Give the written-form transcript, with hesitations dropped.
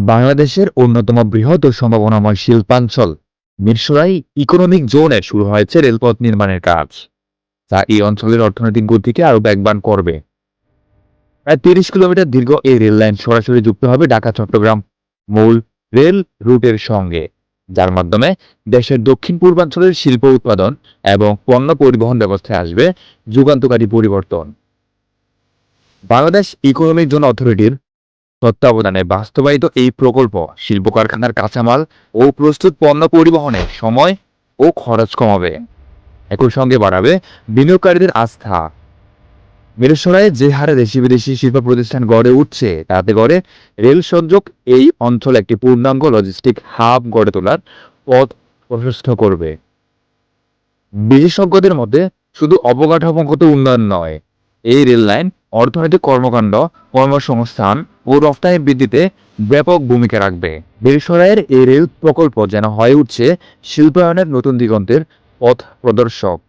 বাংলাদেশের অন্যতম বৃহৎ ও সম্ভাবনাময় শিল্পাঞ্চল মিরসরাই ইকোনমিক জোনে শুরু হয়েছে রেলপথ নির্মাণের কাজ, যা এই অঞ্চলের অর্থনৈতিক গতিকে আরো বেগবান করবে। প্রায় ৩০ কিলোমিটার দীর্ঘ এই রেল লাইন সরাসরি যুক্ত হবে ঢাকা চট্টগ্রাম মূল রেল রুটের সঙ্গে, যার মাধ্যমে দেশের দক্ষিণ পূর্বাঞ্চলের শিল্প উৎপাদন এবং পণ্য পরিবহন ব্যবস্থায় আসবে যুগান্তকারী পরিবর্তন। বাংলাদেশ ইকোনমিক জোন অথরিটির তত্ত্বাবধানে বাস্তবায়িত এই প্রকল্প শিল্প কারখানার কাঁচামাল ও প্রস্তুত পণ্য পরিবহনে সময় ও খরচ কমাবে, একই সঙ্গে বাড়াবে বিনিয়োগকারীদের আস্থা। মিরসরাইয়ে যে হারে দেশি বিদেশি শিল্প প্রতিষ্ঠান গড়ে উঠছে, তাতে করে রেল সংযোগ এই অঞ্চলে একটি পূর্ণাঙ্গ লজিস্টিক হাব গড়ে তোলার পথ প্রশস্ত করবে। বিশেষজ্ঞদের মতে শুধু অবকাঠামোগত উন্নয়ন নয়, এই রেল লাইন অর্থনৈতিক কর্মকাণ্ড, কর্মসংস্থান ও রফতানি বৃদ্ধিতে ব্যাপক ভূমিকা রাখবে। মিরসরাইয়ের এই রেল প্রকল্প যেন হয়ে উঠছে শিল্পায়নের নতুন দিগন্তের পথ প্রদর্শক।